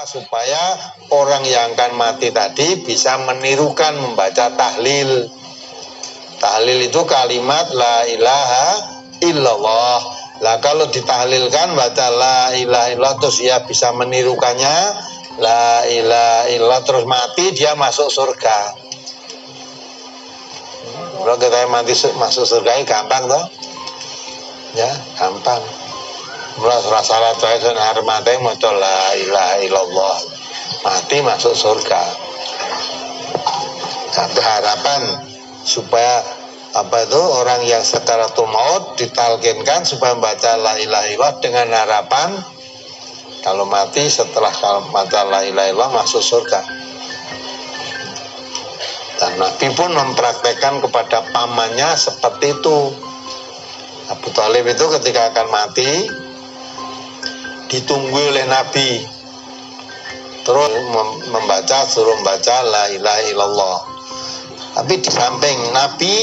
supaya orang yang akan mati tadi bisa menirukan membaca tahlil. Tahlil itu kalimat la ilaha illallah. Lah kalau ditahlilkan baca la ilaha illallah terus dia bisa menirukannya la ilaha illallah terus mati, dia masuk surga. Kalau kita mati masuk surga ini gampang toh? Ya, gampang. Mulai salat wae sen arep mati maca la ilaha illallah. Mati masuk surga. Ada harapan supaya orang yang sakaratul maut ditalkinkan supaya membaca la ilaha illallah dengan harapan kalau mati setelah baca la ilaha illallah masuk surga. Dan Nabi pun mempraktekkan kepada pamannya seperti itu. Abu Thalib itu ketika akan mati ditunggu oleh Nabi, terus suruh membaca la ilaha illallah. Tapi di samping Nabi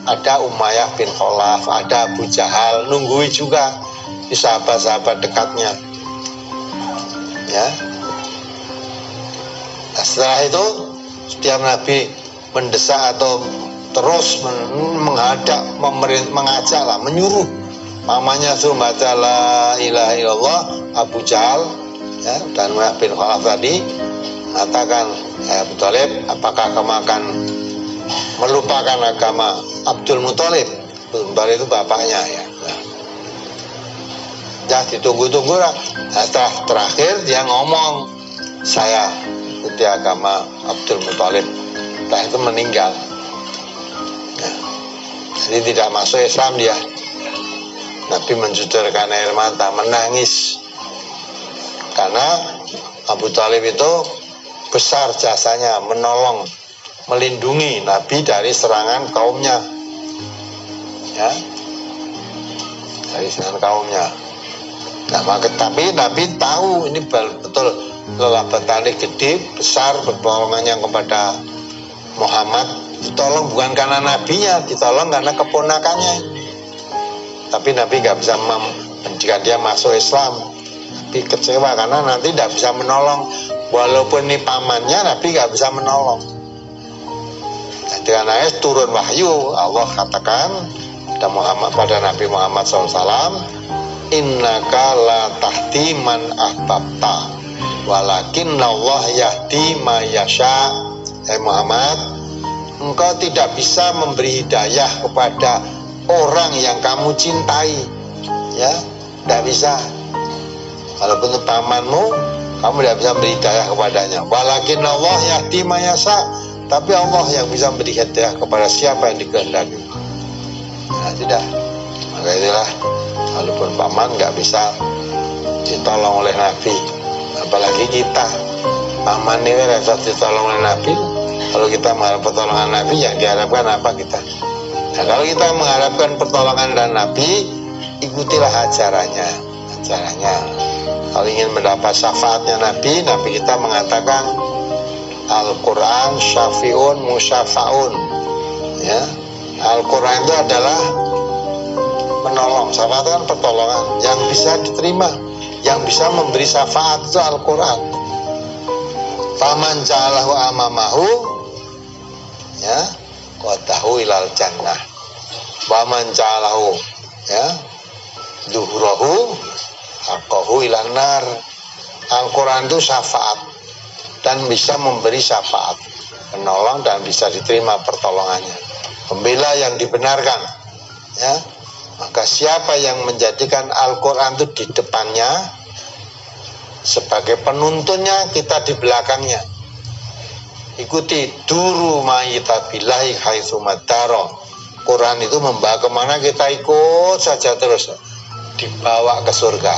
ada Umayyah bin Khalaf, ada Abu Jahal nunggui juga, di sahabat-sahabat dekatnya. Ya. Nah, setelah itu setiap Nabi mendesak atau terus menghadap, mengajak lah, menyuruh mamanya suruh baca la ilaha illallah. Abu Jahal ya, dan Umayyah bin Khalaf tadi mengatakan, Abu Thalib, apakah kamu akan melupakan agama Abdul Muthalib? Abdul Muthalib itu bapaknya ya. Ya ditunggu-tunggu lah. Nah, setelah terakhir dia ngomong, saya ikuti agama Abdul Muthalib. Setelah itu meninggal. Ya. Jadi tidak masuk Islam dia. Nabi mencucurkan air mata, menangis karena Abu Thalib itu besar jasanya, menolong, melindungi Nabi dari serangan kaumnya, ya, dari serangan kaumnya. Nah, tapi Nabi tahu ini betul lelabatannya gede, besar, pertolongannya kepada Muhammad. Ditolong bukan karena nabinya, ditolong karena keponakannya. Tapi Nabi nggak bisa jika dia masuk Islam. Nabi kecewa karena nanti tidak bisa menolong. Walaupun ini pamannya, Nabi nggak bisa menolong. Dengan ayat turun wahyu, Allah katakan pada Nabi Muhammad SAW, innaka la tahdi man ahbabta walakin Allah yahdi ma yasha. Muhammad, engkau tidak bisa memberi hidayah kepada orang yang kamu cintai, ya, tidak bisa. Walaupun itu pamanmu, kamu tidak bisa beri hidayah kepadanya. Walakin Allah yahdi ma yasha, tapi Allah yang bisa beri hidayah kepada siapa yang dikehendaki. Nah, tidak. Maka itulah, walaupun paman nggak bisa ditolong oleh Nabi, apalagi kita. Paman ini bisa ditolong oleh Nabi. Kalau kita mengharap pertolongan Nabi, yang diharapkan apa kita? Nah, kalau kita mengharapkan pertolongan dari Nabi, ikutilah ajarannya. Kalau ingin mendapat syafaatnya Nabi, Nabi kita mengatakan Al-Quran syafi'un musyafa'un. Ya, Al-Quran itu adalah menolong. Syafaat kan pertolongan yang bisa diterima, yang bisa memberi syafaat itu Al-Quran. Faman ja'alahu amamahu, ya, qadahu ilal jannah. Waman ja'alahu, ya, duhrahu haqqahu ilan nar. Al-Quran itu syafaat dan bisa memberi syafaat, menolong dan bisa diterima pertolongannya, pembela yang dibenarkan, ya. Maka siapa yang menjadikan Al-Quran itu di depannya sebagai penuntunnya, kita di belakangnya. Ikuti duru ma'itabilahi haitsumadaro. Quran itu membawa kemana kita ikut saja terus, dibawa ke surga.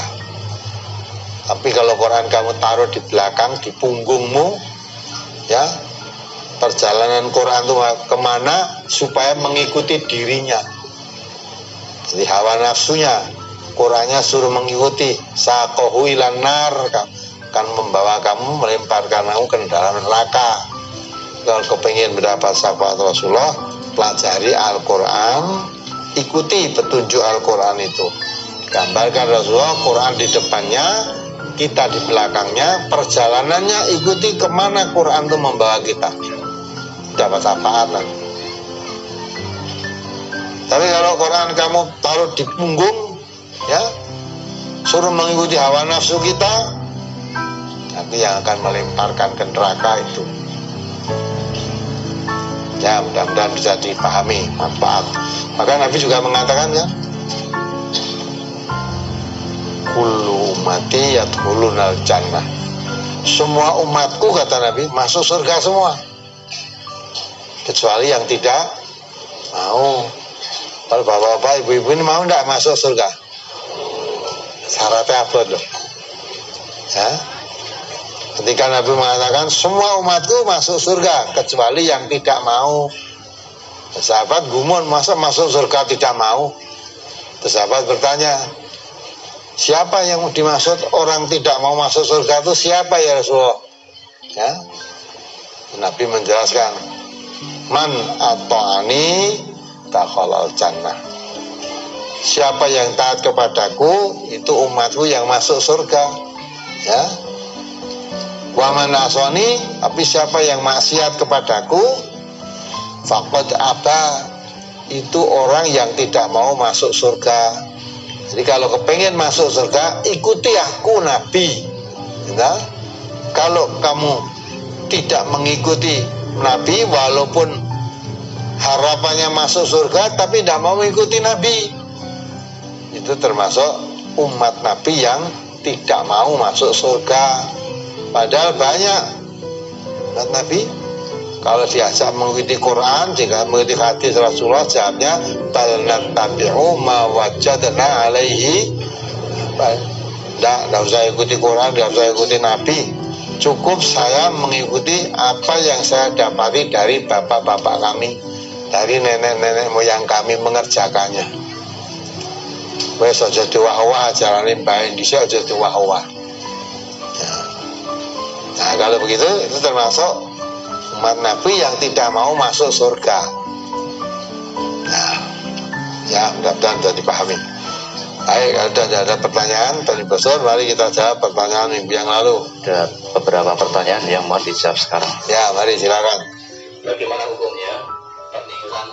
Tapi kalau Quran kamu taruh di belakang, di punggungmu, ya, perjalanan Quran itu kemana supaya mengikuti dirinya. Jadi hawa nafsunya, Qurannya suruh mengikuti, saqahu ilan nar, akan membawa kamu, melemparkan kamu ke dalam neraka. Kalau kepingin mendapat syafaat Rasulullah, pelajari Al-Quran, ikuti petunjuk Al-Quran itu. Gambarkan Rasulullah, Quran di depannya, kita di belakangnya, perjalanannya ikuti kemana Quran itu membawa kita, dapat syafaat. Tapi kalau Quran kamu taruh di punggung, ya, suruh mengikuti hawa nafsu kita, nanti yang akan melemparkan ke neraka itu. Ya, mudah-mudahan bisa dipahami manfaat. Maka Nabi juga mengatakan, ya, kullu ummati yadkhulunal jannah. Semua umatku, kata Nabi, masuk surga semua, kecuali yang tidak mau. Kalau bapak-bapak, ibu-ibu ini mau tidak masuk surga? Syaratnya apa loh? Ya. Ketika Nabi mengatakan semua umatku masuk surga kecuali yang tidak mau. Sahabat gumun, masa masuk surga tidak mau? Sahabat bertanya, siapa yang dimaksud orang tidak mau masuk surga itu siapa ya Rasulullah? Ya. Nabi menjelaskan, man ata'ani dakhalal jannah. Siapa yang taat kepadaku itu umatku yang masuk surga. Ya. Wa man asani, tapi siapa yang maksiat kepadaku faqad aba, itu orang yang tidak mau masuk surga. Jadi kalau kepengen masuk surga, ikuti aku Nabi. Ya. Kalau kamu tidak mengikuti Nabi, walaupun harapannya masuk surga tapi tidak mau mengikuti Nabi, itu termasuk umat Nabi yang tidak mau masuk surga. Padahal banyak umat Nabi kalau diajak mengikuti Quran, jika mengikuti hadis Rasulullah, jawabnya bal nattabi'u ma wajadna alaihi. Tidak usah ikuti Quran, tidak usah ikuti Nabi, cukup saya mengikuti apa yang saya dapati dari bapak-bapak kami, dari nenek-nenek moyang kami mengerjakannya. Wes aja diwah-wah ajarane bae dhisik, aja diwah-wah. Nah, kalau begitu itu termasuk umat Nabi yang tidak mau masuk surga. Nah, ya mudah-mudahan sudah dipahami. Baik, kalau sudah ada pertanyaan Tony Bosor, mari kita jawab pertanyaan minggu yang lalu. Ada beberapa pertanyaan yang mau dijawab sekarang. Ya, mari silakan. Bagaimana hukumnya pernikahan